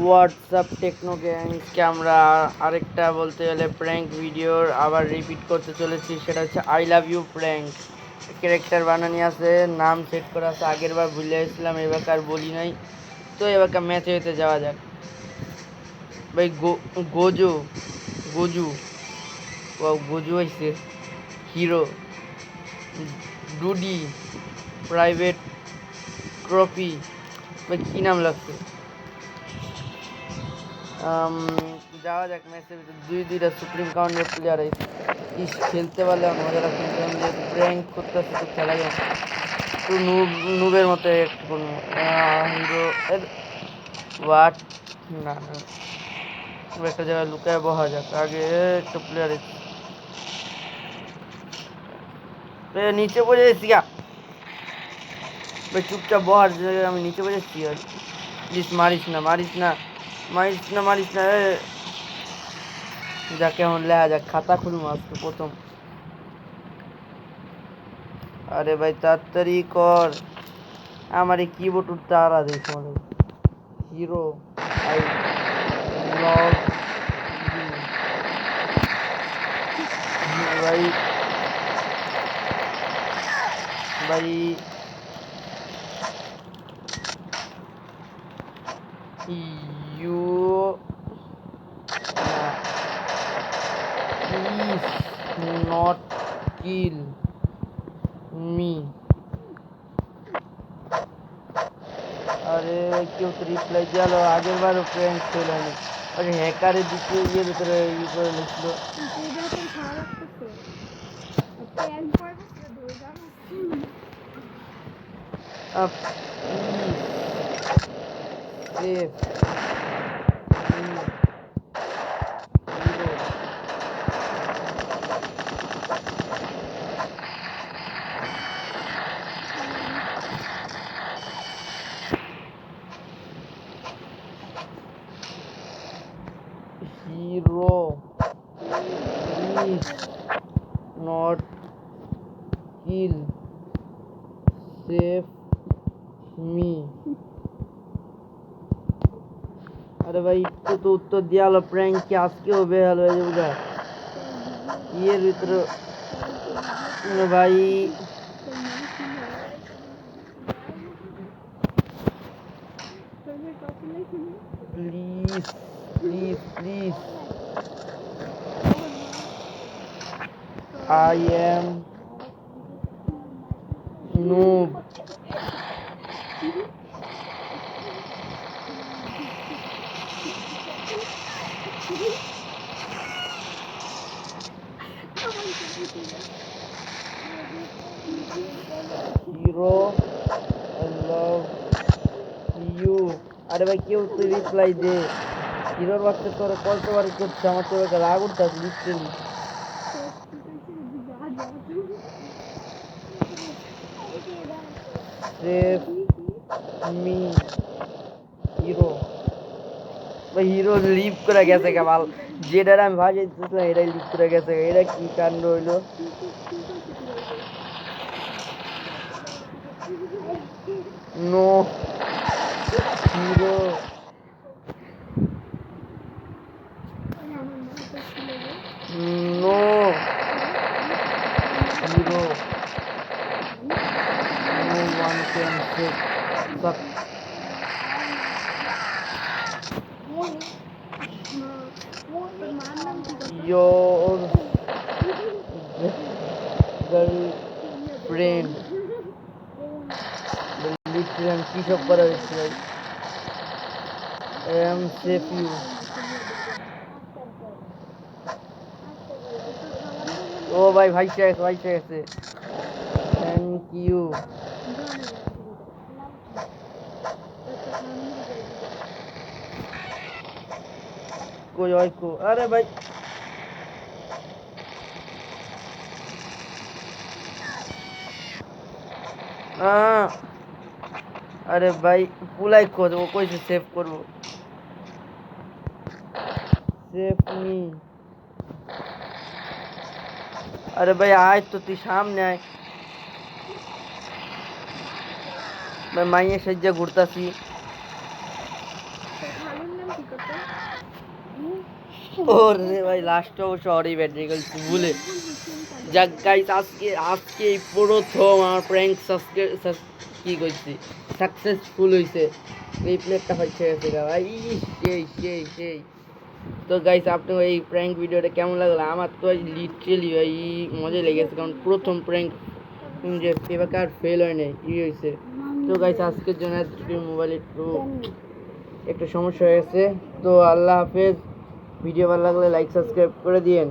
WhatsApp techno গ্যাংসকে আমরা আরেকটা বলতে গেলে প্র্যাঙ্ক ভিডিওর আবার রিপিট করতে চলেছি। সেটা হচ্ছে I love you prank. Character বানানি আছে, নাম সেট করা আছে। আগের বার ভুলে এসেছিলাম, এবারকার বলি নাই। তো এবারকার ম্যাচে হতে যাওয়া যাক। ভাই গোজু গোজু গোজু হয়েছে হিরো, ডুডি, প্রাইভেট ট্রফি। ভাই কী নাম লাগছে? যাওয়া যাক ম্যাচের ভিতরে। দুইটা সুপ্রিম কাউন্টের প্লেয়ার কি খেলতে পারলে মজা লাগছে। যেহেতু প্র্যাঙ্ক করতে আসছে তো খেলা যাবে, একটু নুবের মতো একটু কোনো হিরো ওয়াট না না, একটা জায়গায় লুকায় বহা যাক। আগে একটা প্লেয়ার নিচে বসে এসেছি গা ভাই, চুপচাপ বহার জায়গায় আমি নিচে বসে এসেছি। আর প্লিজ মারিস না মারিস না মারিস না মারিস না। যা কেমন লেখা যাক, খাতা খুলবো আজকে প্রথম। আরে ভাই তাড়াতাড়ি কর, আমার এই কিবোর্ড তারা দেখো হিরো আই লভ ভাই ভাই you please not kill me. আরে কেউ তো রিপ্লাই দিয়ালো, আগের বারও প্র্যাঙ্ক ছিল না। আরে হ্যাকারের দিকে ইয়ের ভিতরে ই করে লিখলো। Please save hero please not kill save me. আরে ভাই একটু তো উত্তর দিয়ালো, প্র্যাঙ্ক কি আজকেও বেহাল হয়ে যাবে গা ইয়ের ভিতরে ভাই। Please please please I am noob. Hero, I love you. আরে ভাই কেউ তো রিপ্লাই দে। হিরোর বাচ্চা তোরা কতবার করছে, আমার তো রাগ উঠতে লিটারেলি। Save me hero. ভাই হিরো লিভ করে গেছে কেবল, যেটার আমি ভাজাইতেছিলাম এটাই লিভ করে গেছে। এটা কি কাণ্ড হইলো? No hero no hero no one can save suck your girlfriend. Literal কি সব করা হয়েছে ভাই। I am save you. ও ভাই ভাইসে গেছে ভাইসে গেছে। Thank you. কই ওই কো, আরে ভাই আরে ভাই পুলাই খোঁজ, ও কইছে সেভ করবো। Save me. আরে ভাই আয় তো, তুই সামনে আয় ভাই, মাইয়ের সাহায্যে ঘুরতাছি। ওরে ভাই লাস্ট অবশ্য অরি ব্যাটারি গেছে ভুলে। যাক গাইস, আজকে এই প্রথম আমার প্র্যাঙ্ক কি করছি সাকসেসফুল হয়েছে। এই প্লেটটা হচ্ছে গেছে গা ভাই, সেই। তো গাইস, আপনার এই প্র্যাঙ্ক ভিডিওটা কেমন লাগলো? আমার তো লিটারেলি ভাই মজাই লেগেছে, কারণ প্রথম প্র্যাঙ্ক যে পেপার ফেল হয় নাই হয়েছে। তো গাইস, আজকের জন্য মোবাইল একটু সমস্যা হয়ে গেছে। তো আল্লাহ হাফেজ। ভিডিও ভালো লাগলে লাইক সাবস্ক্রাইব করে দিয়েন।